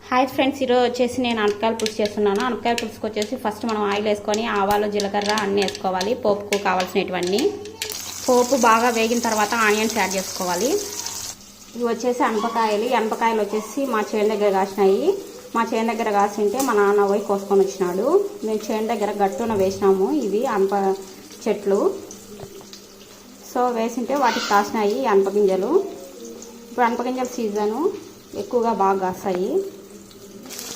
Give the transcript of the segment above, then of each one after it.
Hi friends, ఈరోజు వచ్చేసి నేను అనపకాయల పులుసు చేస్తున్నాను. అనపకాయల పులుసుకు వచ్చేసి ఫస్ట్ మనం ఆయిల్ వేసుకొని ఆవాలు, జీలకర్ర అన్నీ వేసుకోవాలి. పోపుకు కావాల్సినవన్నీ పోపు బాగా వేగిన తర్వాత ఆనియన్స్ యాడ్ చేసుకోవాలి. ఇవి వచ్చేసి అనపకాయలు. ఈ అనపకాయలు వచ్చేసి మా చేను దగ్గర కాసినాయి. మా చేను దగ్గర కాసింటే మా నాన్న పోయి కోసుకొని వచ్చినాడు. మేము చేను దగ్గర గట్టున వేసినాము. ఇవి అనప చెట్లు. సో వేసింటే వాటికి కాసినాయి అనపగింజలు. ఇప్పుడు అనపగింజల సీజను, ఎక్కువగా బాగా కాస్తాయి.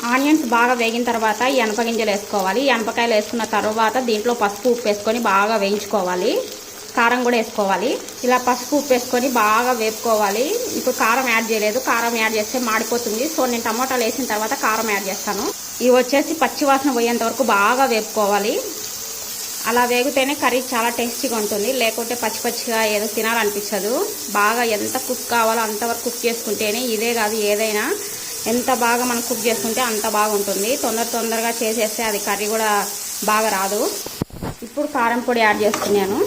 ఆనియన్స్ బాగా వేగిన తర్వాత ఈ అనపగింజలు వేసుకోవాలి. ఈ అనపకాయలు వేసుకున్న తర్వాత దీంట్లో పసుపు ఉప్పు వేసుకొని బాగా వేయించుకోవాలి. కారం కూడా వేసుకోవాలి. ఇలా పసుపు ఉప్పు వేసుకొని బాగా వేపుకోవాలి. ఇప్పుడు కారం యాడ్ చేయలేదు, కారం యాడ్ చేస్తే మాడిపోతుంది. సో నేను టమాటాలు వేసిన తర్వాత కారం యాడ్ చేస్తాను. ఇవి వచ్చేసి పచ్చివాసన పోయేంత వరకు బాగా వేపుకోవాలి. అలా వేగితేనే కర్రీ చాలా టేస్టీగా ఉంటుంది. లేకుంటే పచ్చి పచ్చిగా ఏదో తినాలనిపించదు. బాగా ఎంత కుక్ కావాలో అంతవరకు కుక్ చేసుకుంటేనే, ఇదే కాదు ఏదైనా ఎంత బాగా మనం కుక్ చేసుకుంటే అంత బాగుంటుంది. తొందరగా చేసేస్తే అది కర్రీ కూడా బాగా రాదు. ఇప్పుడు కారం పొడి యాడ్ చేస్తున్నాను.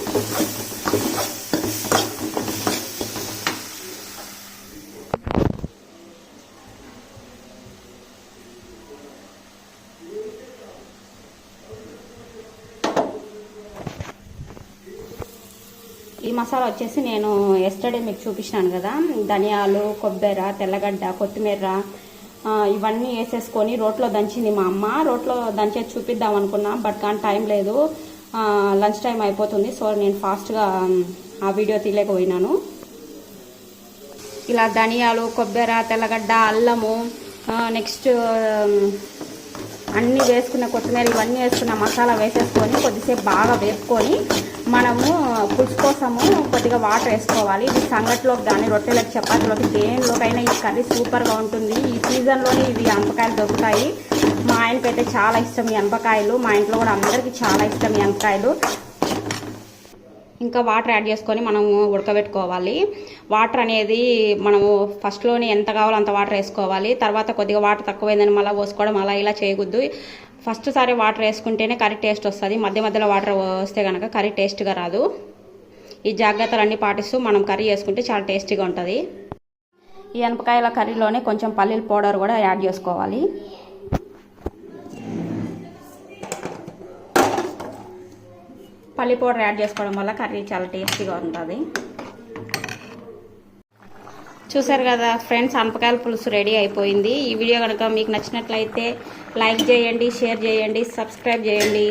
ఈ మసాలా వచ్చేసి నేను ఎస్టర్డే మీకు చూపించాను కదా, ధనియాలు, కొబ్బరి, తెల్లగడ్డ, కొత్తిమీర ఇవన్నీ వేసేసుకొని రోట్లో దంచింది మా అమ్మ. రోట్లో దంచేది చూపిద్దాం అనుకున్నా, బట్ కానీ టైం లేదు, లంచ్ టైం అయిపోతుంది. సో నేను ఫాస్ట్గా ఆ వీడియో తీయలేకపోయినాను. ఇలా ధనియాలు, కొబ్బరి, తెల్లగడ్డ, అల్లము, నెక్స్ట్ అన్నీ వేసుకున్న కొత్తిమీర ఇవన్నీ వేసుకున్న మసాలా వేసేసుకొని కొద్దిసేపు బాగా వేపుకొని మనము పులుసు కోసము కొద్దిగా వాటర్ వేసుకోవాలి. ఇది సంగట్లోకి కానీ, రొట్టెలకు, చపాతీలోకి, దేనిలోకైనా ఈ కర్రీ సూపర్గా ఉంటుంది. ఈ సీజన్లోనే ఇవి అనపకాయలు దొరుకుతాయి. మా ఆయనకైతే చాలా ఇష్టం ఈ అనపకాయలు. మా ఇంట్లో కూడా అందరికీ చాలా ఇష్టం ఈ అనపకాయలు. ఇంకా వాటర్ యాడ్ చేసుకొని మనము ఉడకబెట్టుకోవాలి. వాటర్ అనేది మనము ఫస్ట్లోనే ఎంత కావాలో అంత వాటర్ వేసుకోవాలి. తర్వాత కొద్దిగా వాటర్ తక్కువైందని మళ్ళీ పోసుకోవడం అలా ఇలా చేయకూడదు. ఫస్ట్ సారి వాటర్ వేసుకుంటేనే కర్రీ టేస్ట్ వస్తుంది. మధ్యలో వాటర్ వస్తే కనుక కర్రీ టేస్ట్గా రాదు. ఈ జాగ్రత్తలన్నీ పాటిస్తూ మనం కర్రీ చేసుకుంటే చాలా టేస్టీగా ఉంటుంది. ఈ అనపకాయల కర్రీలోనే కొంచెం పల్లీల పౌడర్ కూడా యాడ్ చేసుకోవాలి. పల్లి పౌడర్ యాడ్ చేసుకోవడం వల్ల కర్రీ చాలా టేస్టీగా ఉంటుంది. చూసారు కదా ఫ్రెండ్స్, అనపకాయల పులుసు రెడీ అయిపోయింది. ఈ వీడియో కనుక మీకు నచ్చినట్లయితే లైక్ చేయండి, షేర్ చేయండి, సబ్స్క్రైబ్ చేయండి.